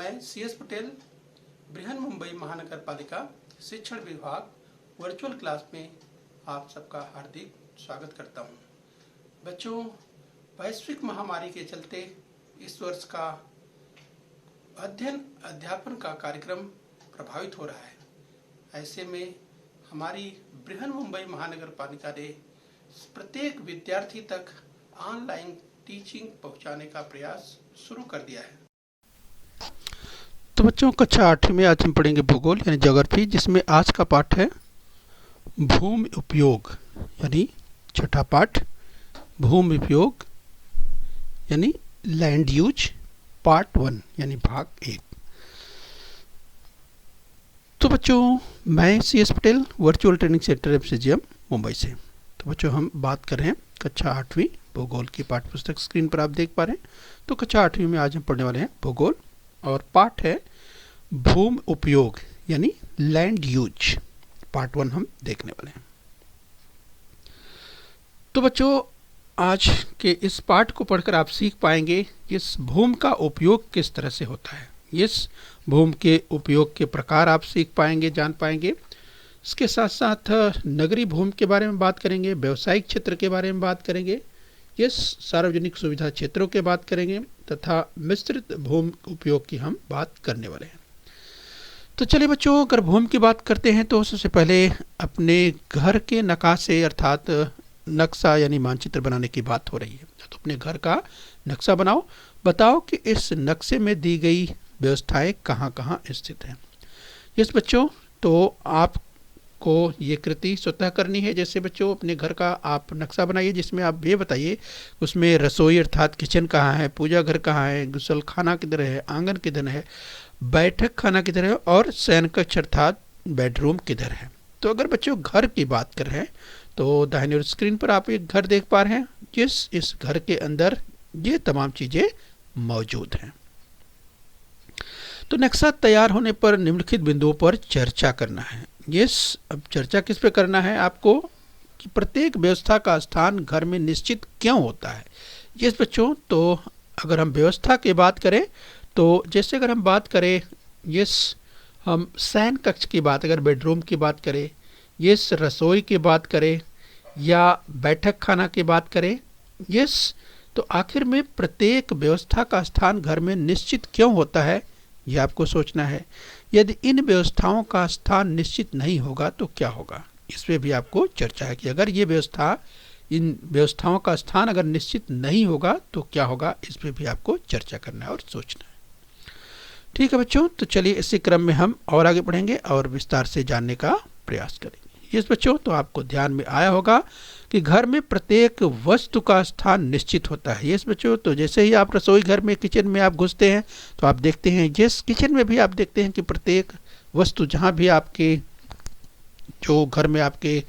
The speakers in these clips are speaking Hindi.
मैं CS पटेल बृहन मुंबई महानगर पालिका शिक्षण विभाग वर्चुअल क्लास में आप सबका हार्दिक स्वागत करता हूं। बच्चों, वैश्विक महामारी के चलते इस वर्ष का अध्ययन अध्यापन का कार्यक्रम प्रभावित हो रहा है। ऐसे में हमारी बृहन मुंबई महानगर पालिका ने प्रत्येक विद्यार्थी तक ऑनलाइन टीचिंग पहुंचाने का प्रयास शुरू कर दिया है। तो बच्चों, कक्षा 8 में आज हम पढ़ेंगे भूगोल यानी ज्योग्राफी, जिसमें आज का पाठ है भूमि उपयोग यानी छठा पाठ भूमि उपयोग यानी लैंड यूज पार्ट 1 यानी भाग 1। तो बच्चों, मैं CS Patel virtual training centre MCGM Mumbai से। तो बच्चों, हम बात कर रहे हैं कक्षा 8वीं भूगोल की पाठ्य पुस्तक। स्क्रीन पर आप देख पा रहे हैं। तो कक्षा 8वीं में आज हम पढ़ने वाले हैं भूगोल और पाठ है भूमि उपयोग यानी लैंड यूज पार्ट 1 हम देखने वाले हैं। तो बच्चों, आज के इस पाठ को पढ़कर आप सीख पाएंगे इस भूमि का उपयोग किस तरह से होता है। इस भूमि के उपयोग के प्रकार आप सीख पाएंगे, जान पाएंगे। इसके साथ साथ नगरीय भूमि के बारे में बात करेंगे, व्यावसायिक क्षेत्र के बारे में बात करेंगे, इस सार्वजनिक सुविधा क्षेत्रों के बात करेंगे तथा मिश्रित भूमि उपयोग की हम बात करने वाले हैं। तो चलिए बच्चों, अगर भूमि की बात करते हैं तो सबसे पहले अपने घर के नकाशे अर्थात नक्शा यानी मानचित्र बनाने की बात हो रही है। तो अपने घर का नक्शा बनाओ, बताओ कि इस नक्शे में दी गई व्यवस्थाएं कहाँ कहाँ स्थित हैं। यस बच्चों, तो आपको ये कृति स्वतः करनी है। जैसे बच्चों, अपने घर का आप नक्शा बनाइए जिसमें आप ये बताइए उसमें रसोई अर्थात किचन कहाँ है, पूजा घर कहाँ है, गुसल खाना किधर है, आंगन किधर है, बैठक खाना किधर है और शयन कक्ष अर्थात बेडरूम किधर है। तो अगर बच्चों घर की बात कर रहे हैं तो दाहिनी ओर स्क्रीन पर आप एक घर देख पा रहे हैं। इस घर के अंदर ये तमाम चीज़ें मौजूद हैं। तो नक्शा तैयार होने पर निम्नलिखित बिंदुओं पर चर्चा करना है। अब चर्चा किस पे करना है आपको कि प्रत्येक व्यवस्था का स्थान घर में निश्चित क्यों होता है। बच्चों, तो अगर हम व्यवस्था की बात करें तो जैसे अगर हम बात करें हम शयन कक्ष की बात, अगर बेडरूम की बात करें, रसोई की बात करें या बैठक खाना की बात करें, तो आखिर में प्रत्येक व्यवस्था का स्थान घर में निश्चित क्यों होता है, यह आपको सोचना है। यदि इन व्यवस्थाओं का स्थान निश्चित नहीं होगा तो क्या होगा, इस पर भी आपको चर्चा है कि अगर ये इन व्यवस्थाओं का स्थान अगर निश्चित नहीं होगा तो क्या होगा, इस पर भी आपको चर्चा करना है और सोचना है। ठीक है बच्चों, तो चलिए इसी क्रम में हम और आगे बढ़ेंगे और विस्तार से जानने का प्रयास करेंगे। बच्चों, तो आपको ध्यान में आया होगा कि घर में प्रत्येक वस्तु का स्थान निश्चित होता है। बच्चों, तो जैसे ही आप रसोई घर में किचन में आप घुसते हैं तो आप देखते हैं किचन में भी आप देखते हैं कि प्रत्येक वस्तु जहाँ भी आपके जो घर में आपके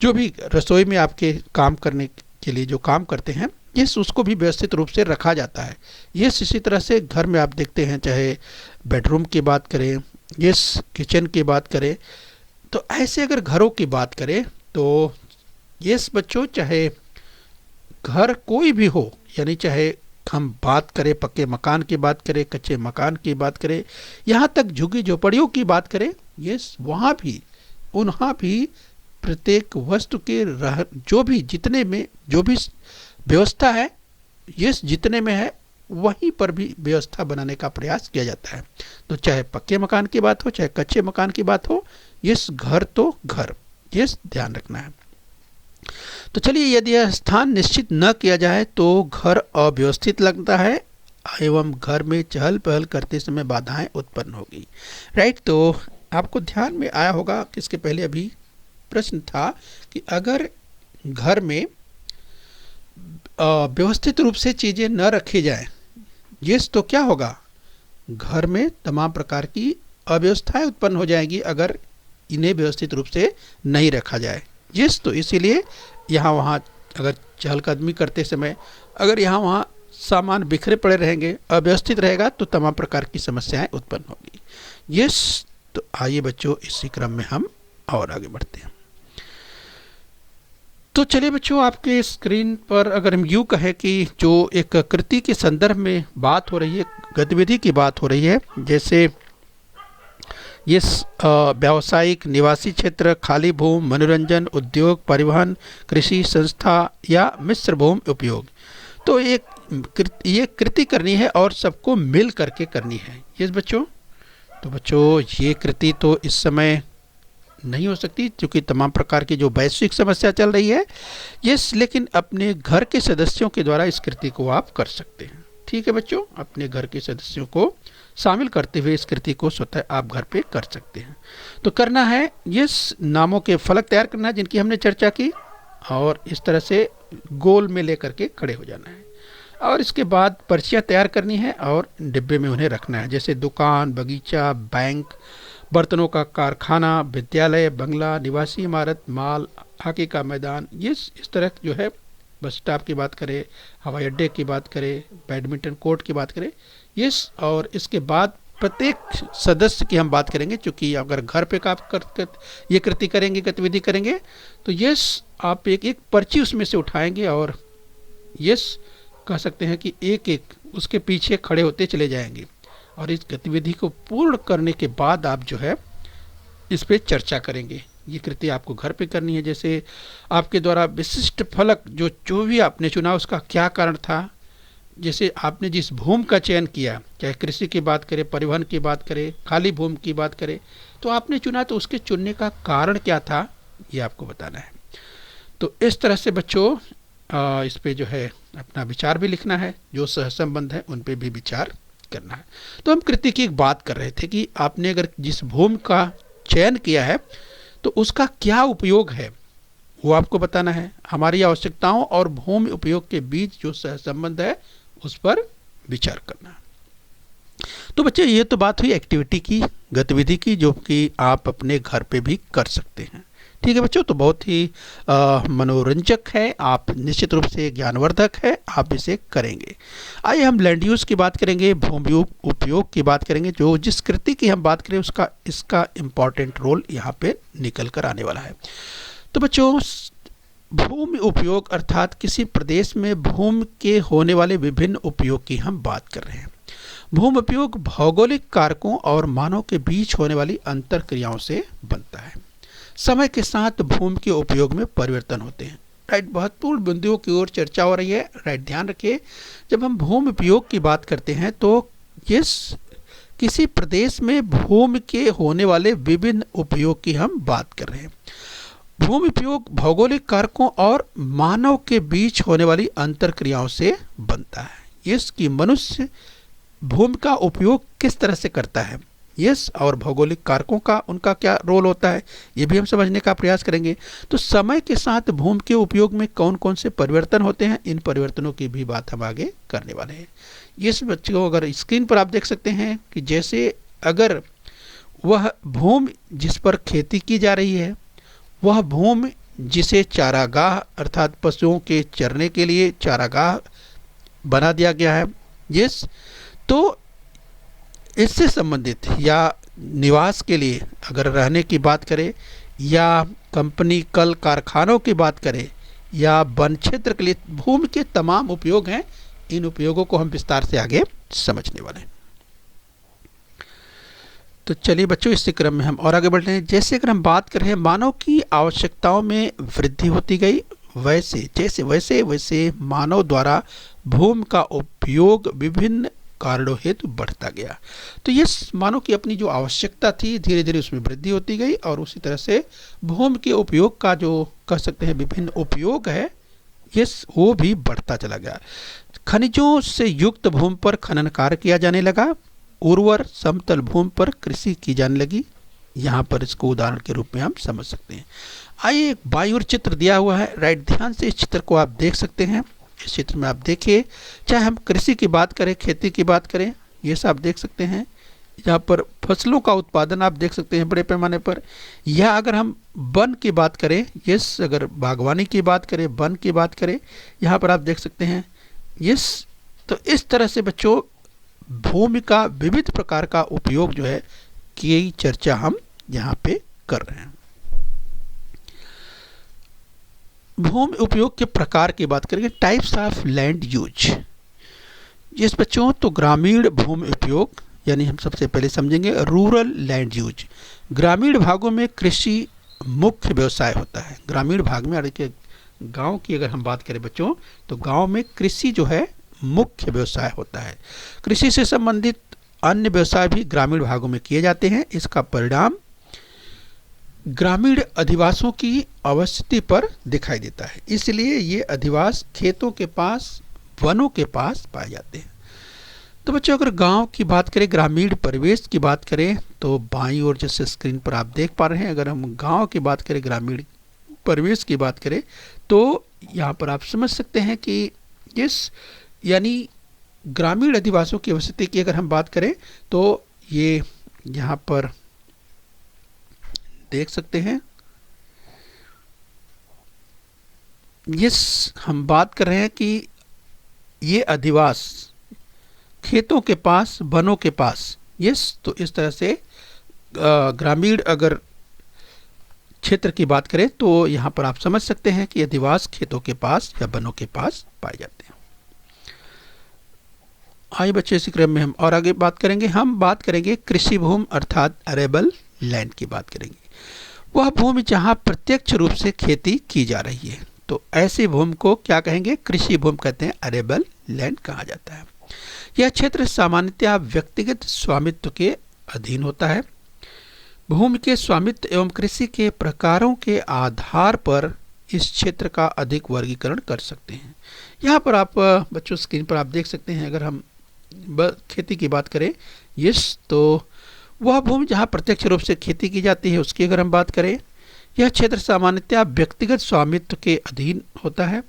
जो भी रसोई में आपके काम करने के लिए जो काम करते हैं उसको भी व्यवस्थित रूप से रखा जाता है। इसी तरह से घर में आप देखते हैं, चाहे बेडरूम की बात करें, किचन की बात करें, तो ऐसे अगर घरों की बात करें तो बच्चों, चाहे घर कोई भी हो, यानी चाहे हम बात करें पक्के मकान की बात करें, कच्चे मकान की बात करें, यहाँ तक झुग्गी झोपड़ियों की बात करें, वहाँ भी प्रत्येक वस्तु के जो भी व्यवस्था है, जितने में है वहीं पर भी व्यवस्था बनाने का प्रयास किया जाता है। तो चाहे पक्के मकान की बात हो, चाहे कच्चे मकान की बात हो, घर तो घर, ध्यान रखना है। तो चलिए, यदि यह स्थान निश्चित न किया जाए तो घर अव्यवस्थित लगता है एवं घर में चहल पहल करते समय बाधाएं उत्पन्न होगी। राइट, तो आपको ध्यान में आया होगा कि इसके पहले अभी प्रश्न था कि अगर घर में व्यवस्थित रूप से चीज़ें न रखी जाएं, तो क्या होगा, घर में तमाम प्रकार की अव्यवस्थाएं उत्पन्न हो जाएंगी अगर इन्हें व्यवस्थित रूप से नहीं रखा जाए। तो इसीलिए यहाँ वहाँ अगर चहलकदमी करते समय अगर यहाँ वहाँ सामान बिखरे पड़े रहेंगे, अव्यवस्थित रहेगा तो तमाम प्रकार की समस्याएं उत्पन्न होगी। तो आइए बच्चों, इसी क्रम में हम और आगे बढ़ते हैं। तो चलिए बच्चों, आपके स्क्रीन पर अगर हम यूँ कहें कि जो एक कृति के संदर्भ में बात हो रही है, गतिविधि की बात हो रही है, जैसे ये व्यावसायिक, निवासी क्षेत्र, खाली भूमि, मनोरंजन, उद्योग, परिवहन, कृषि, संस्था या मिश्र भूमि उपयोग। तो ये कृति करनी है और सबको मिल करके करनी है। यस बच्चों। तो बच्चों, ये कृति तो इस समय नहीं हो सकती क्योंकि तमाम प्रकार की जो वैश्विक समस्या चल रही है। यस, लेकिन अपने घर के सदस्यों के द्वारा इस कृति को आप कर सकते हैं। ठीक है बच्चों, अपने घर के सदस्यों को शामिल करते हुए इस कृति को स्वतः आप घर पे कर सकते हैं। तो करना है, यस, नामों के फलक तैयार करना है जिनकी हमने चर्चा की, और इस तरह से गोल में लेकर के खड़े हो जाना है। और इसके बाद पर्चियाँ तैयार करनी है और डिब्बे में उन्हें रखना है, जैसे दुकान, बगीचा, बैंक, बर्तनों का कारखाना, विद्यालय, बंगला, निवासी इमारत, माल, हॉकी का मैदान। ये इस तरह जो है, बस स्टॉप की बात करें, हवाई अड्डे की बात करें, बैडमिंटन कोर्ट की बात करें, यस। और इसके बाद प्रत्येक सदस्य की हम बात करेंगे, क्योंकि अगर घर पे आप ये कृति करेंगे, गतिविधि करेंगे, तो यस, आप एक एक पर्ची उसमें से उठाएंगे और यस कह सकते हैं कि एक एक उसके पीछे खड़े होते चले जाएंगे। और इस गतिविधि को पूर्ण करने के बाद आप जो है इस पे चर्चा करेंगे। ये कृति आपको घर पे करनी है। जैसे आपके द्वारा विशिष्ट फलक जो भी आपने चुना उसका क्या कारण था, जैसे आपने जिस भूमि का चयन किया, चाहे कृषि की बात करें, परिवहन की बात करें, खाली भूमि की बात करें, तो आपने चुना तो उसके चुनने का कारण क्या था, ये आपको बताना है। तो इस तरह से बच्चों इस पे जो है अपना विचार भी लिखना है, जो सहसंबंध है उन पे भी विचार करना है। तो हम कृति की एक बात कर रहे थे कि आपने अगर जिस भूमि का चयन किया है तो उसका क्या उपयोग है वो आपको बताना है। हमारी आवश्यकताओं और भूमि उपयोग के बीच जो सहसंबंध है उस पर विचार करना है। तो बच्चे, ये तो बात हुई एक्टिविटी की, गतिविधि की, जो कि आप अपने घर पे भी कर सकते हैं। ठीक है बच्चों, तो बहुत ही मनोरंजक है, आप निश्चित रूप से ज्ञानवर्धक है, आप इसे करेंगे। आइए हम लैंड यूज़ की बात करेंगे, भूमि उपयोग की बात करेंगे। जो जिस कृति की हम बात करें इसका इम्पॉर्टेंट रोल यहाँ पे निकल कर आने वाला है। तो बच्चों, भूमि उपयोग अर्थात किसी प्रदेश में भूमि के होने वाले विभिन्न उपयोग की हम बात कर रहे हैं। भूमि उपयोग भौगोलिक कारकों और मानव के बीच होने वाली अंतर क्रियाओं से बनता है। समय के साथ भूमि के उपयोग में परिवर्तन होते हैं। राइट, महत्वपूर्ण बिंदुओं की ओर चर्चा हो रही है। राइट, ध्यान रखिए, जब हम भूमि उपयोग की बात करते हैं तो ये किसी प्रदेश में भूमि के होने वाले विभिन्न उपयोग की हम बात कर रहे हैं। भूमि उपयोग भौगोलिक कारकों और मानव के बीच होने वाली अंतर क्रियाओं से बनता है। इसकी मनुष्य भूमि का उपयोग किस तरह से करता है, यस, और भौगोलिक कारकों का उनका क्या रोल होता है, ये भी हम समझने का प्रयास करेंगे। तो समय के साथ भूमि के उपयोग में कौन कौन से परिवर्तन होते हैं, इन परिवर्तनों की भी बात हम आगे करने वाले हैं। इस बच्चे को अगर स्क्रीन पर आप देख सकते हैं कि जैसे अगर वह भूमि जिस पर खेती की जा रही है, वह भूमि जिसे चारागाह अर्थात पशुओं के चरने के लिए चारागाह बना दिया गया है, यस, तो इससे संबंधित या निवास के लिए अगर रहने की बात करें, या कंपनी कल कारखानों की बात करें, या वन क्षेत्र के लिए भूमि के तमाम उपयोग हैं। इन उपयोगों को हम विस्तार से आगे समझने वाले हैं। तो चलिए बच्चों, इसी क्रम में हम और आगे बढ़ रहे हैं। जैसे अगर हम बात कर रहे हैं मानव की आवश्यकताओं में वृद्धि होती गई, वैसे मानव द्वारा भूमि का उपयोग विभिन्न कारणों हेतु बढ़ता गया। तो ये मानव की अपनी जो आवश्यकता थी धीरे धीरे उसमें वृद्धि होती गई, और उसी तरह से भूमि के उपयोग का जो कह सकते हैं विभिन्न उपयोग है, ये वो भी बढ़ता चला गया। खनिजों से युक्त भूमि पर खनन कार्य किया जाने लगा, उर्वर समतल भूमि पर कृषि की जाने लगी। यहाँ पर इसको उदाहरण के रूप में हम समझ सकते हैं। आइए, एक बायुर चित्र दिया हुआ है। राइट, ध्यान से इस चित्र को आप देख सकते हैं। इस चित्र में आप देखिए, चाहे हम कृषि की बात करें, खेती की बात करें, ये सब आप देख सकते हैं। यहाँ पर फसलों का उत्पादन आप देख सकते हैं बड़े पैमाने पर। या अगर हम वन की बात करें, यस, अगर बागवानी की बात करें, वन की बात करें, यहाँ पर आप देख सकते हैं, यस। तो इस तरह से बच्चों भूमि का विविध प्रकार का उपयोग जो है की चर्चा हम यहाँ पे कर रहे हैं। भूमि उपयोग के प्रकार की बात करेंगे, टाइप्स ऑफ लैंड यूज। जिस बच्चों तो ग्रामीण भूमि उपयोग यानी हम सबसे पहले समझेंगे रूरल लैंड यूज। ग्रामीण भागों में कृषि मुख्य व्यवसाय होता है। ग्रामीण भाग में देखिए गांव की अगर हम बात करें बच्चों तो गांव में कृषि जो है मुख्य व्यवसाय होता है। कृषि से संबंधित अन्य व्यवसाय भी ग्रामीण भागों में किए जाते हैं। इसका परिणाम ग्रामीण अधिवासों की अवस्थिति पर दिखाई देता है, इसलिए ये अधिवास खेतों के पास, वनों के पास पाए जाते हैं। तो बच्चों अगर गांव की बात करें, ग्रामीण परिवेश की बात करें तो बाईं ओर जैसे स्क्रीन पर आप देख पा रहे हैं, अगर हम गांव की बात करें, ग्रामीण परिवेश की बात करें तो यहाँ पर आप समझ सकते हैं कि इस यानी ग्रामीण अधिवासियों की अवस्थिति की अगर हम बात करें तो ये यहाँ पर देख सकते हैं। यस, हम बात कर रहे हैं कि ये अधिवास खेतों के पास, वनों के पास, यस, तो इस तरह से ग्रामीण अगर क्षेत्र की बात करें तो यहाँ पर आप समझ सकते हैं कि अधिवास खेतों के पास या वनों के पास पाए जाते हैं। आइए बच्चे इसी क्रम में हम और आगे बात करेंगे। हम बात करेंगे कृषि भूमि अर्थात अरेबल लैंड की बात करेंगे। वह भूमि जहाँ प्रत्यक्ष रूप से खेती की जा रही है, तो ऐसी भूमि को क्या कहेंगे? कृषि भूमि कहते हैं, अरेबल लैंड कहा जाता है। यह क्षेत्र सामान्यतः व्यक्तिगत स्वामित्व के अधीन होता है। भूमि के स्वामित्व एवं कृषि के प्रकारों के आधार पर इस क्षेत्र का अधिक वर्गीकरण कर सकते हैं। यहाँ पर आप बच्चों स्क्रीन पर आप देख सकते हैं, अगर हम खेती की बात करें, यस, तो वह भूमि जहाँ प्रत्यक्ष रूप से खेती की जाती है उसकी अगर हम बात करें, यह क्षेत्र सामान्यतः व्यक्तिगत स्वामित्व के अधीन होता है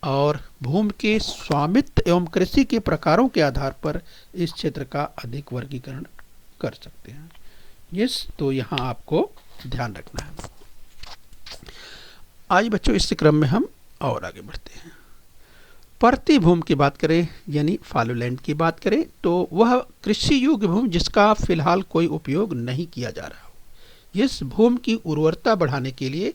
और भूमि के स्वामित्व एवं कृषि के प्रकारों के आधार पर इस क्षेत्र का अधिक वर्गीकरण कर सकते हैं। यस, तो यहाँ आपको ध्यान रखना है। आइए बच्चों इस क्रम में हम और आगे बढ़ते हैं। परती भूमि की बात करें यानी फॉलो लैंड की बात करें तो वह कृषि योग्य भूमि जिसका फिलहाल कोई उपयोग नहीं किया जा रहा हो। इस भूमि की उर्वरता बढ़ाने के लिए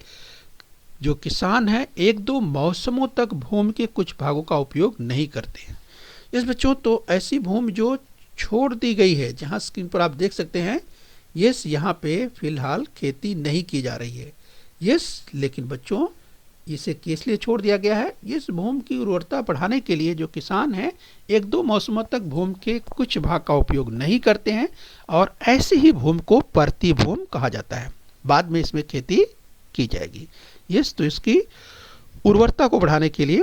जो किसान हैं एक दो मौसमों तक भूमि के कुछ भागों का उपयोग नहीं करते हैं। इस बच्चों तो ऐसी भूमि जो छोड़ दी गई है, जहाँ स्क्रीन पर आप देख सकते हैं, यस, यहाँ पे फिलहाल खेती नहीं की जा रही है। यस, लेकिन बच्चों इसे किस लिए छोड़ दिया गया है? इस भूमि की उर्वरता बढ़ाने के लिए जो किसान हैं एक दो मौसमों तक भूमि के कुछ भाग का उपयोग नहीं करते हैं और ऐसी ही भूमि को परती भूमि कहा जाता है। बाद में इसमें खेती की जाएगी। यस, तो इसकी उर्वरता को बढ़ाने के लिए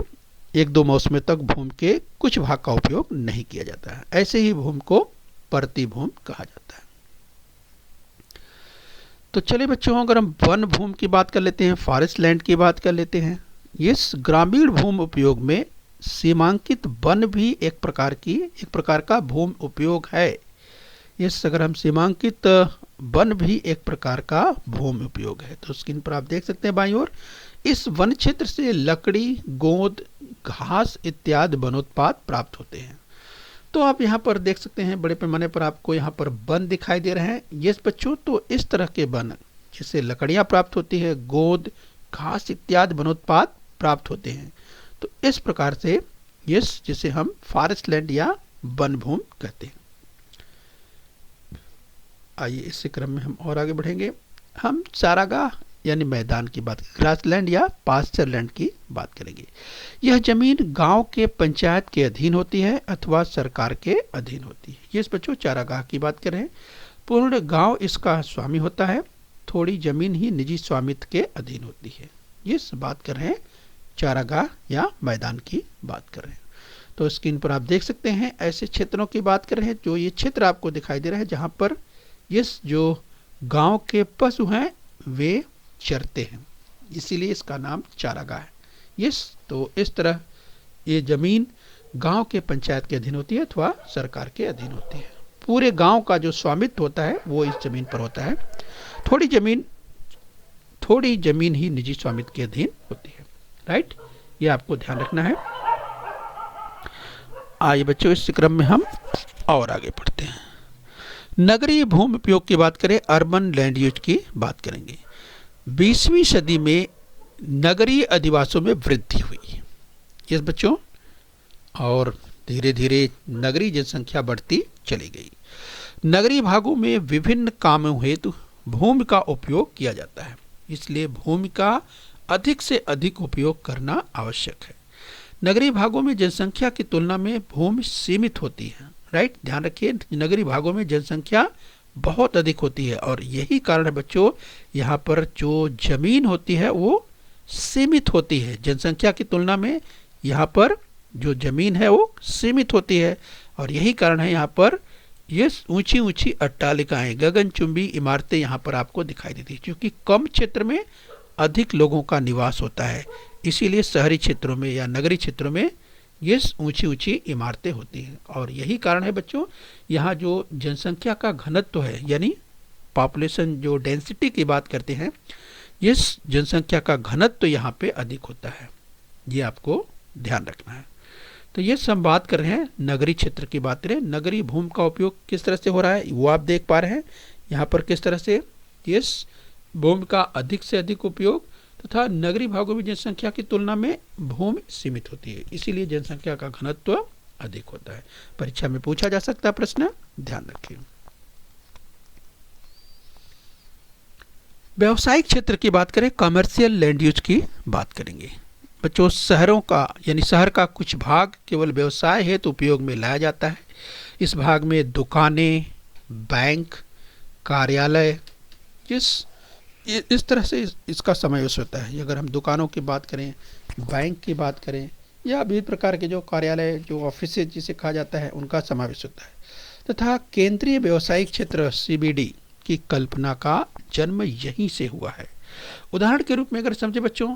एक दो मौसमों तक भूमि के कुछ भाग का उपयोग नहीं किया जाता है। ऐसे ही भूमि को परती भूमि कहा जाता है। तो चलिए बच्चों, अगर हम वन भूमि की बात कर लेते हैं, फॉरेस्ट लैंड की बात कर लेते हैं। इस ग्रामीण भूमि उपयोग में सीमांकित वन भी एक प्रकार का भूमि उपयोग है। इस अगर हम सीमांकित वन भी एक प्रकार का भूमि उपयोग है। तो स्क्रीन पर आप देख सकते हैं बाईं ओर, इस वन क्षेत्र से लकड़ी, गोंद, घास इत्यादि वनोत्पाद प्राप्त होते हैं। तो आप यहाँ पर देख सकते हैं बड़े पैमाने पर आपको यहाँ पर वन दिखाई दे रहे हैं। ये बच्चों तो इस तरह के वन जिससे लकड़ियाँ प्राप्त होती है, गोंद, घास इत्यादि वनोत्पाद प्राप्त होते हैं। तो इस प्रकार से ये जिसे हम फॉरेस्ट लैंड या वन भूमि कहते हैं। आइए इस क्रम में हम और आगे बढ़ेंगे। हम चारागाह यानी मैदान की बात, ग्रासलैंड या पास्चर लैंड की बात करेंगे। यह जमीन गांव के पंचायत के अधीन होती है अथवा सरकार के अधीन होती है। ये बच्चों चारागाह की बात करें, पूर्ण गांव इसका स्वामी होता है, थोड़ी जमीन ही निजी स्वामित्व के अधीन होती है। ये बात कर रहे हैं चारागाह या मैदान की बात कर रहे हैं। तो स्क्रीन पर आप देख सकते हैं ऐसे क्षेत्रों की बात कर रहे हैं जो ये क्षेत्र आपको दिखाई दे रहा है जहाँ पर ये जो गाँव के पशु हैं वे चरते हैं, इसीलिए इसका नाम चारागाह है। यस, तो इस तरह ये जमीन गांव के पंचायत के अधीन होती है अथवा सरकार के अधीन होती है। पूरे गांव का जो स्वामित्व होता है वो इस जमीन पर होता है। थोड़ी जमीन ही निजी स्वामित्व के अधीन होती है। राइट, ये आपको ध्यान रखना है। आइए बच्चों इस क्रम में हम और आगे बढ़ते हैं। नगरीय भूमि उपयोग की बात करें, अर्बन लैंड यूज की बात करेंगे। 20वीं सदी में नगरीय अधिवासों में वृद्धि हुई। यस बच्चों, और धीरे धीरे नगरीय जनसंख्या बढ़ती चली गई। नगरीय भागों में विभिन्न कामों हेतु भूमि का उपयोग किया जाता है, इसलिए भूमि का अधिक से अधिक उपयोग करना आवश्यक है। नगरीय भागों में जनसंख्या की तुलना में भूमि सीमित होती है। राइट, ध्यान रखिए, नगरीय भागों में जनसंख्या बहुत अधिक होती है और यही कारण है बच्चों, यहाँ पर जो जमीन होती है वो सीमित होती है। जनसंख्या की तुलना में यहाँ पर जो जमीन है वो सीमित होती है और यही कारण है यहाँ पर ये ऊंची ऊंची अट्टालिकाएं, गगनचुंबी इमारतें यहाँ पर आपको दिखाई देती है, क्योंकि कम क्षेत्र में अधिक लोगों का निवास होता है, इसीलिए शहरी क्षेत्रों में या नगरीय क्षेत्रों में ये ऊंची ऊंची इमारतें होती हैं। और यही कारण है बच्चों, यहाँ जो जनसंख्या का घनत्व है, यानी पॉपुलेशन जो डेंसिटी की बात करते हैं, ये जनसंख्या का घनत्व यहाँ पे अधिक होता है, ये आपको ध्यान रखना है। तो ये सब बात कर रहे हैं नगरीय क्षेत्र की बात करें। नगरीय भूमि का उपयोग किस तरह से हो रहा है वो आप देख पा रहे हैं यहाँ पर, किस तरह से इस भूमि का अधिक से अधिक उपयोग तथा नगरीय भागों में जनसंख्या की तुलना में भूमि सीमित होती है, इसीलिए जनसंख्या का घनत्व अधिक होता है। परीक्षा में पूछा जा सकता है प्रश्न, ध्यान रखिए। व्यावसायिक क्षेत्र की बात करें, कमर्शियल लैंड यूज की बात करेंगे। बच्चों, शहरों का यानी शहर का कुछ भाग केवल व्यवसाय हेतु उपयोग में लाया जाता है। इस भाग में दुकानें, बैंक, कार्यालय, इस तरह से इसका समावेश होता है। अगर हम दुकानों की बात करें, बैंक की बात करें या विभिन्न प्रकार के जो कार्यालय, जो ऑफिस जिसे कहा जाता है, उनका समावेश होता है। तथा केंद्रीय व्यावसायिक क्षेत्र CBD की कल्पना का जन्म यहीं से हुआ है। उदाहरण के रूप में अगर समझे बच्चों,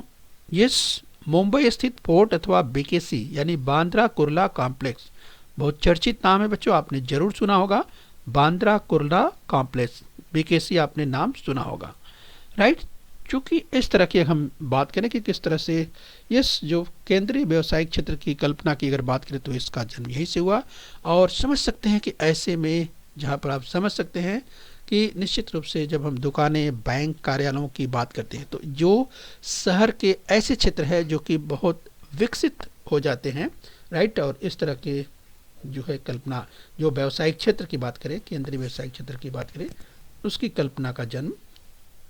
यस मुंबई स्थित पोर्ट अथवा BKC यानी बांद्रा कुर्ला कॉम्प्लेक्स, बहुत चर्चित नाम है बच्चों, आपने जरूर सुना होगा। बांद्रा कुर्ला कॉम्प्लेक्स, BKC आपने नाम सुना होगा। राइट, चूँकि इस तरह की हम बात करें कि किस तरह से इस जो केंद्रीय व्यावसायिक क्षेत्र की कल्पना की अगर बात करें तो इसका जन्म यहीं से हुआ। और समझ सकते हैं कि ऐसे में जहाँ पर आप समझ सकते हैं कि निश्चित रूप से जब हम दुकानें, बैंक, कार्यालयों की बात करते हैं तो जो शहर के ऐसे क्षेत्र है जो कि बहुत विकसित हो जाते हैं। राइट, और इस तरह के जो है कल्पना, जो व्यावसायिक क्षेत्र की बात करें, केंद्रीय व्यावसायिक क्षेत्र की बात करें, उसकी कल्पना का जन्म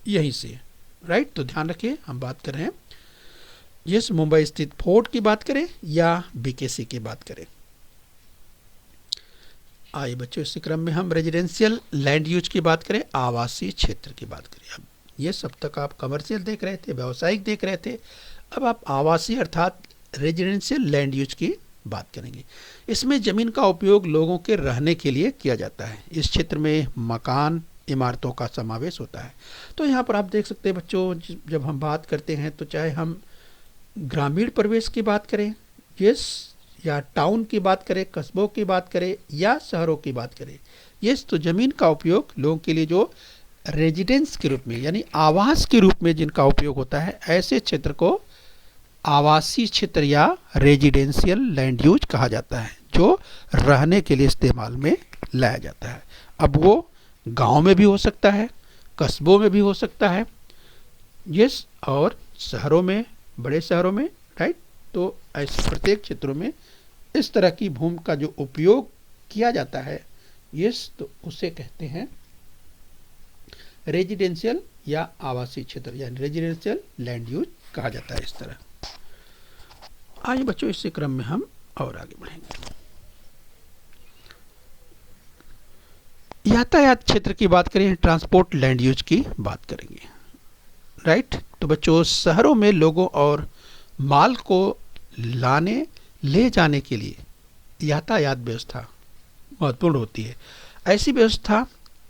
यहीं से है। राइट, तो ध्यान रखिए, हम बात कर रहे हैं यस मुंबई स्थित फोर्ट की बात करें या BKC की बात करें। आइए बच्चों, इसी क्रम में हम रेजिडेंशियल लैंड यूज की बात करें, आवासीय क्षेत्र की बात करें। अब ये सब तक आप कमर्शियल देख रहे थे, व्यावसायिक देख रहे थे, अब आप आवासीय अर्थात रेजिडेंशियल लैंड यूज की बात करेंगे। इसमें ज़मीन का उपयोग लोगों के रहने के लिए किया जाता है। इस क्षेत्र में मकान, इमारतों का समावेश होता है। तो यहाँ पर आप देख सकते हैं बच्चों, जब हम बात करते हैं तो चाहे हम ग्रामीण परिवेश की बात करें, यस, या टाउन की बात करें, कस्बों की बात करें या शहरों की बात करें, यस, तो ज़मीन का उपयोग लोगों के लिए जो रेजिडेंस के रूप में यानी आवास के रूप में जिनका उपयोग होता है, ऐसे क्षेत्र को आवासीय क्षेत्र या रेजिडेंशियल लैंड यूज कहा जाता है, जो रहने के लिए इस्तेमाल में लाया जाता है। अब वो गांव में भी हो सकता है, कस्बों में भी हो सकता है, यस, और शहरों में, बड़े शहरों में। राइट, तो ऐसे प्रत्येक क्षेत्रों में इस तरह की भूमि का जो उपयोग किया जाता है, यस, तो उसे कहते हैं रेजिडेंशियल या आवासीय क्षेत्र यानी रेजिडेंशियल लैंड यूज कहा जाता है। इस तरह आइए बच्चों, इसी क्रम में हम और आगे बढ़ेंगे। यातायात क्षेत्र की बात करें, ट्रांसपोर्ट लैंड यूज की बात करेंगे। राइट, तो बच्चों, शहरों में लोगों और माल को लाने ले जाने के लिए यातायात व्यवस्था महत्वपूर्ण होती है। ऐसी व्यवस्था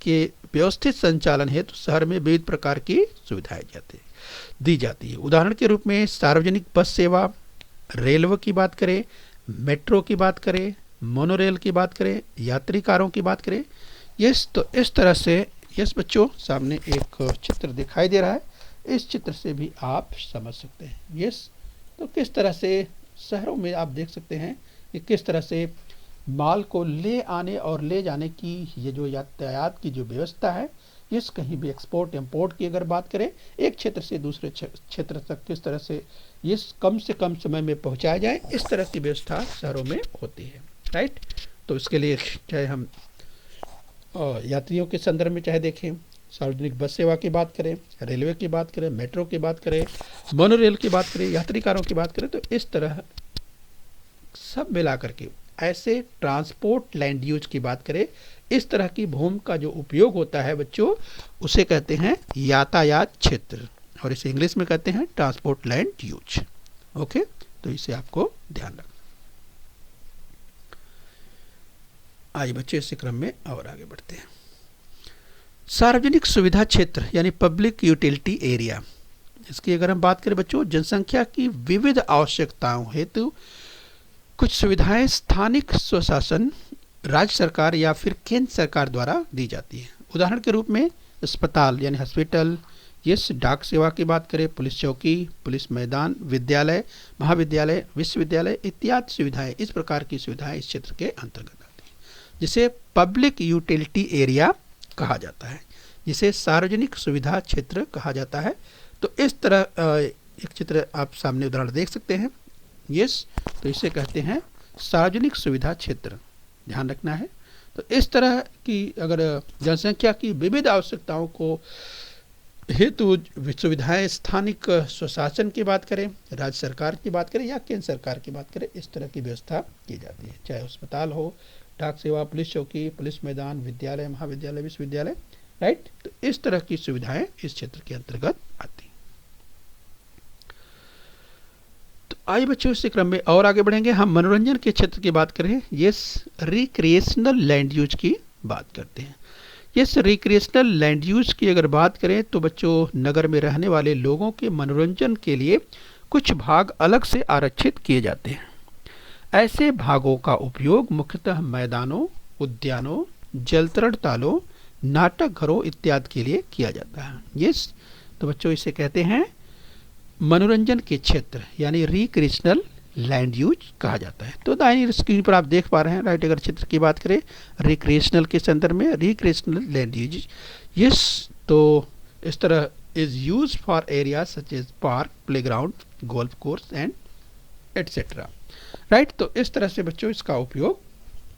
के व्यवस्थित संचालन हेतु शहर में विविध प्रकार की सुविधाएं दी जाती है। उदाहरण के रूप में सार्वजनिक बस सेवा, रेलवे की बात करें, मेट्रो की बात करें, मोनोरेल की बात करें, यात्री कारों की बात करें। यस, तो इस तरह से यस बच्चों, सामने एक चित्र दिखाई दे रहा है, इस चित्र से भी आप समझ सकते हैं। यस, तो किस तरह से शहरों में आप देख सकते हैं कि किस तरह से माल को ले आने और ले जाने की ये जो यातायात की जो व्यवस्था है, इस कहीं भी एक्सपोर्ट इम्पोर्ट की अगर बात करें, एक क्षेत्र से दूसरे क्षेत्र तक किस तरह से ये कम से कम समय में पहुंचाया जाए, इस तरह की व्यवस्था शहरों में होती है। राइट, तो इसके लिए चाहे हम यात्रियों के संदर्भ में चाहे देखें, सार्वजनिक बस सेवा की बात करें, रेलवे की बात करें, मेट्रो की बात करें, मोनोरेल की बात करें, यात्रीकारों की बात करें, तो इस तरह सब मिला करके ऐसे ट्रांसपोर्ट लैंड यूज की बात करें, इस तरह की भूमि का जो उपयोग होता है बच्चों, उसे कहते हैं यातायात क्षेत्र, और इसे इंग्लिश में कहते हैं ट्रांसपोर्ट लैंड यूज। ओके, तो इसे आपको ध्यान रखना। आइए बच्चों, इसी क्रम में और आगे बढ़ते हैं। सार्वजनिक सुविधा क्षेत्र यानी पब्लिक यूटिलिटी एरिया, इसकी अगर हम बात करें बच्चों, जनसंख्या की विविध आवश्यकताओं हेतु कुछ सुविधाएं स्थानिक स्वशासन, राज्य सरकार या फिर केंद्र सरकार द्वारा दी जाती है। उदाहरण के रूप में अस्पताल यानी हॉस्पिटल, यस, डाक सेवा की बात करें, पुलिस चौकी, पुलिस मैदान, विद्यालय, महाविद्यालय, विश्वविद्यालय इत्यादि सुविधाएं, इस प्रकार की सुविधाएं इस क्षेत्र के अंतर्गत आती हैं, जिसे पब्लिक यूटिलिटी एरिया कहा जाता है, जिसे सार्वजनिक सुविधा क्षेत्र कहा जाता है। तो इस तरह एक चित्र आप सामने उदाहरण देख सकते हैं, यस, तो इसे कहते हैं सार्वजनिक सुविधा क्षेत्र, ध्यान रखना है। तो इस तरह की अगर जनसंख्या की विविध आवश्यकताओं को हेतु सुविधाएं स्थानिक स्वशासन की बात करें, राज्य सरकार की बात करें या केंद्र सरकार की बात करें, इस तरह की व्यवस्था की जाती है, चाहे अस्पताल हो, डाक सेवा, पुलिस चौकी, पुलिस मैदान, विद्यालय, महाविद्यालय, विश्वविद्यालय। राइट, तो इस तरह की सुविधाएं इस क्षेत्र के अंतर्गत आती हैं। तो आइए बच्चों, इसी क्रम में और आगे बढ़ेंगे। हम मनोरंजन के क्षेत्र की बात करें, यस, रिक्रिएशनल लैंड यूज की बात करते हैं। यस, रिक्रिएशनल लैंड यूज की अगर बात करें तो बच्चों, नगर में रहने वाले लोगों के मनोरंजन के लिए कुछ भाग अलग से आरक्षित किए जाते हैं। ऐसे भागों का उपयोग मुख्यतः मैदानों, उद्यानों, जलतरण तालों, नाटक घरों इत्यादि के लिए किया जाता है। यस, तो बच्चों इसे कहते हैं मनोरंजन के क्षेत्र यानी रिक्रिएशनल लैंड यूज कहा जाता है। तो दाहिनी स्क्रीन पर आप देख पा रहे हैं, राइट, अगर क्षेत्र की बात करें रिक्रिएशनल के संदर्भ में, रिक्रिएशनल लैंड यूज, यस, तो इस तरह is use for area such as park, playground, golf course and etcetera. Right, तो इस तरह से बच्चों इसका उपयोग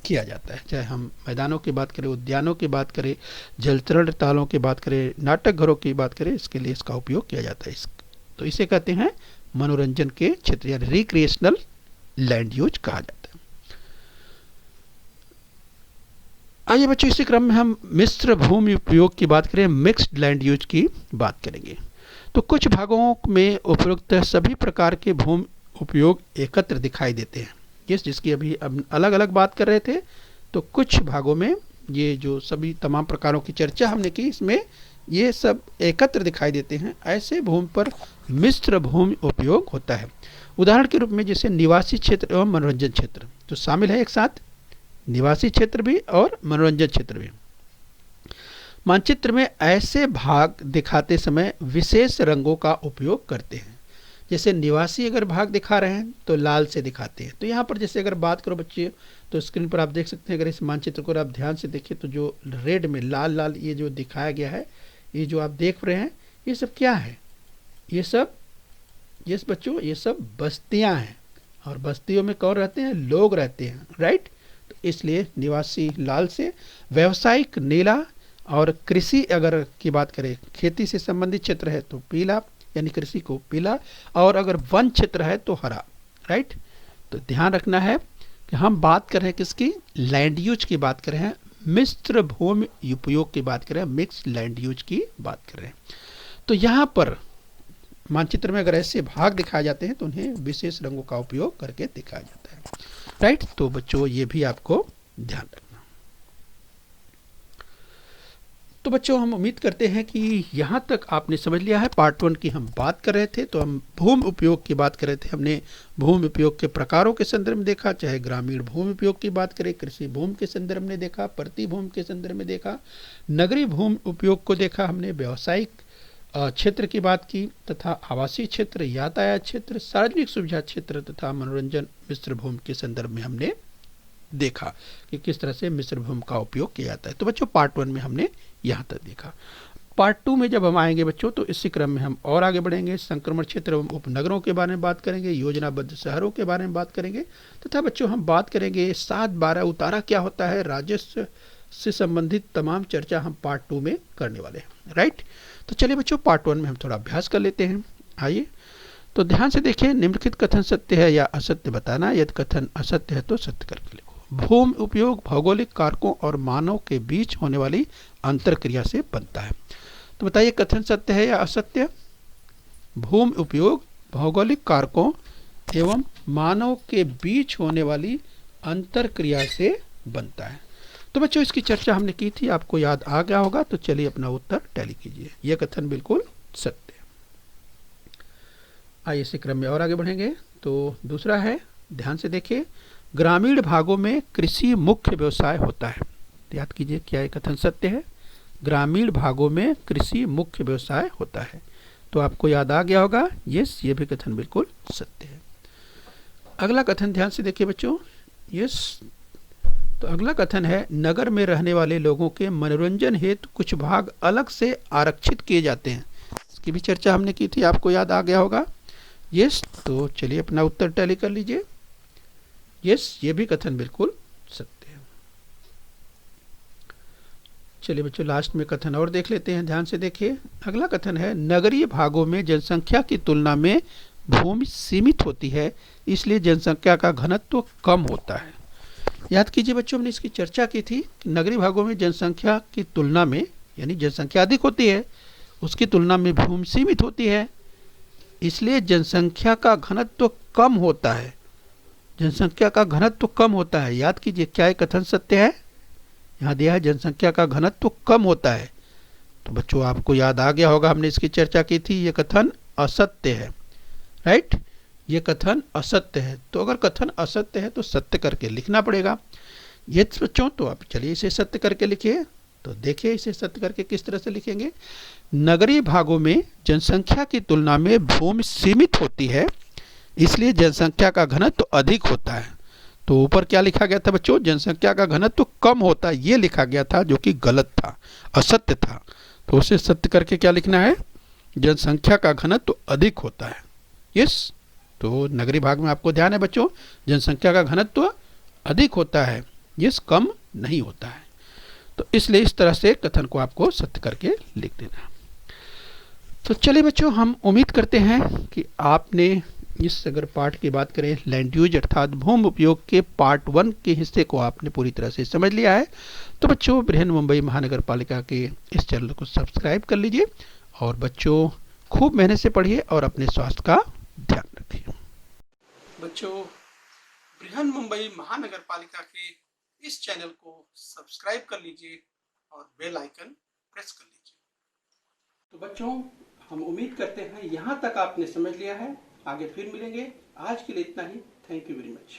किया जाता है, चाहे हम मैदानों की बात करें, उद्यानों की बात करें, जलतरण तालों की बात करें, नाटक घरों की बात करें, इसके लिए इसका उपयोग किया जाता है। तो इसे कहते हैं मनोरंजन के क्षेत्र यानी रिक्रिएशनल लैंड यूज कहा जाता है। आइए बच्चों, इसी क्रम में हम मिश्र भूमि उपयोग की बात करें, मिक्स्ड लैंड यूज की बात करेंगे। तो कुछ भागों में उपयुक्त सभी प्रकार के भूमि उपयोग एकत्र दिखाई देते हैं, जिसकी अभी अलग अलग बात कर रहे थे, तो कुछ भागों में ये जो सभी तमाम प्रकारों की चर्चा हमने की, इसमें ये सब एकत्र दिखाई देते हैं। ऐसे भूमि पर मिश्र भूमि उपयोग होता है। उदाहरण के रूप में जैसे निवासी क्षेत्र एवं मनोरंजन क्षेत्र, तो शामिल है एक साथ निवासी क्षेत्र भी और मनोरंजन क्षेत्र भी। मानचित्र में ऐसे भाग दिखाते समय विशेष रंगों का उपयोग करते हैं। जैसे निवासी अगर भाग दिखा रहे हैं तो लाल से दिखाते हैं। तो यहाँ पर जैसे अगर बात करो बच्चे, तो स्क्रीन पर आप देख सकते हैं, अगर इस मानचित्र को आप ध्यान से देखिए तो जो रेड में लाल लाल ये जो दिखाया गया है, ये जो आप देख रहे हैं, ये सब क्या है? ये सब, यस बच्चों, ये सब बस्तियां हैं, और बस्तियों में कौन रहते हैं? लोग रहते हैं। राइट, तो इसलिए निवासी लाल से, व्यावसायिक नीला, और कृषि अगर की बात करें, खेती से संबंधित क्षेत्र है तो पीला, यानी कृषि को पीला, और अगर वन क्षेत्र है तो हरा। राइट, तो ध्यान रखना है कि हम बात कर रहे हैं किसकी? लैंड यूज की बात कर रहे हैं, मिश्र भूमि उपयोग की बात कर रहे हैं, मिक्स लैंड यूज की बात कर रहे हैं। तो यहाँ पर मानचित्र में अगर ऐसे भाग दिखाए जाते हैं तो उन्हें विशेष रंगों का उपयोग करके दिखाया जाता है। राइट, तो बच्चों ये भी आपको ध्यान रखना। तो बच्चों हम उम्मीद करते हैं कि यहाँ तक आपने समझ लिया है। पार्ट 1 की हम बात कर रहे थे, तो हम भूमि उपयोग की बात कर रहे थे। हमने भूमि उपयोग के प्रकारों के संदर्भ में देखा, चाहे ग्रामीण भूमि उपयोग की बात करें, कृषि भूमि के संदर्भ में देखा, प्रति भूमि के संदर्भ में देखा, नगरीय भूमि उपयोग को देखा हमने, व्यावसायिक क्षेत्र की बात की, तथा आवासीय क्षेत्र, यातायात क्षेत्र, सार्वजनिक सुविधा क्षेत्र तथा मनोरंजन मिश्र भूमि के संदर्भ में हमने देखा कि किस तरह से मिश्र भूमि का उपयोग किया जाता है। तो बच्चों पार्ट 1 में हमने यहाँ तक देखा। पार्ट 2 में जब हम आएंगे बच्चों तो इसी क्रम में हम और आगे बढ़ेंगे, संक्रमण क्षेत्र एवं उपनगरों के बारे में बात करेंगे, योजनाबद्ध शहरों के बारे में बात करेंगे, तथा बच्चों हम बात करेंगे 7/12 उतारा क्या होता है, राजस्व से संबंधित तमाम चर्चा हम पार्ट 2 में करने वाले हैं। राइट, तो चलिए बच्चों पार्ट 1 में हम थोड़ा अभ्यास कर लेते हैं। आइए, तो ध्यान से देखिए, निम्नलिखित कथन सत्य है या असत्य बताना, यदि कथन असत्य है तो सत्य करके लिखो। भूमि उपयोग भौगोलिक कारकों और मानव के बीच होने वाली अंतरक्रिया से बनता है। तो बताइए कथन सत्य है या असत्य? भूमि उपयोग भौगोलिक कारकों एवं मानव के बीच होने वाली अंतरक्रिया से बनता है। तो बच्चों इसकी चर्चा हमने की थी, आपको याद आ गया होगा। तो चलिए अपना उत्तर टैली कीजिए। यह कथन बिल्कुल सत्य है। आइए इसी क्रम में और आगे बढ़ेंगे। तो दूसरा है, ध्यान से देखिए, ग्रामीण भागों में कृषि मुख्य व्यवसाय होता है। याद कीजिए, क्या यह कथन सत्य है? ग्रामीण भागों में कृषि मुख्य व्यवसाय होता है। तो आपको याद आ गया होगा, यस, ये भी कथन बिल्कुल सत्य है। अगला कथन ध्यान से देखिए बच्चों, यस, तो अगला कथन है, नगर में रहने वाले लोगों के मनोरंजन हेतु कुछ भाग अलग से आरक्षित किए जाते हैं। इसकी भी चर्चा हमने की थी, आपको याद आ गया होगा। यस, तो चलिए अपना उत्तर टैली कर लीजिए। यस, ये भी कथन बिल्कुल सत्य है। चलिए बच्चों लास्ट में कथन और देख लेते हैं, ध्यान से देखिए। अगला कथन है, नगरीय भागों में जनसंख्या की तुलना में भूमि सीमित होती है, इसलिए जनसंख्या का घनत्व कम होता है। याद कीजिए बच्चों, हमने इसकी चर्चा की थी कि नगरीय भागों में जनसंख्या की तुलना में, यानी जनसंख्या अधिक होती है, उसकी तुलना में भूमि सीमित होती है, इसलिए जनसंख्या का घनत्व कम होता है। जनसंख्या का घनत्व कम होता है। याद कीजिए, क्या एक कथन सत्य है? यहाँ दिया है जनसंख्या का घनत्व कम होता है। तो बच्चों आपको याद आ गया होगा, हमने इसकी चर्चा की थी, ये कथन असत्य है। राइट, ये कथन असत्य है। तो अगर कथन असत्य है तो सत्य करके लिखना पड़ेगा। ये बच्चों, तो आप चलिए इसे सत्य करके लिखिए। तो देखिए इसे सत्य करके किस तरह से लिखेंगे। नगरीय भागों में जनसंख्या की तुलना में भूमि सीमित होती है, इसलिए जनसंख्या का घनत्व अधिक होता है। तो ऊपर क्या लिखा गया था बच्चों? जनसंख्या का घनत्व कम होता है, ये लिखा गया था, जो कि गलत था, असत्य था। तो उसे सत्य करके क्या लिखना है? जनसंख्या का घनत्व अधिक होता है। यस, तो नगरीय भाग में आपको ध्यान है बच्चों, जनसंख्या का घनत्व अधिक होता है, यस, कम नहीं होता है। तो इसलिए इस तरह से कथन को आपको सत्य करके लिख देना। तो चलिए बच्चों, हम उम्मीद करते हैं कि आपने इस, अगर पार्ट की बात करें, लैंड यूज अर्थात भूमि उपयोग के पार्ट 1 के हिस्से को आपने पूरी तरह से समझ लिया है। तो बच्चों बृहन मुंबई महानगर पालिका के इस चैनल को सब्सक्राइब कर लीजिए और बच्चों खूब मेहनत से पढ़िए और अपने स्वास्थ्य का ध्यान रखिए। बच्चों बृहन मुंबई महानगर पालिका के इस चैनल को सब्सक्राइब कर लीजिए और बेल आइकन प्रेस कर लीजिए। तो बच्चों हम उम्मीद करते हैं यहाँ तक आपने समझ लिया है। आगे फिर मिलेंगे। आज के लिए इतना ही। Thank you very much.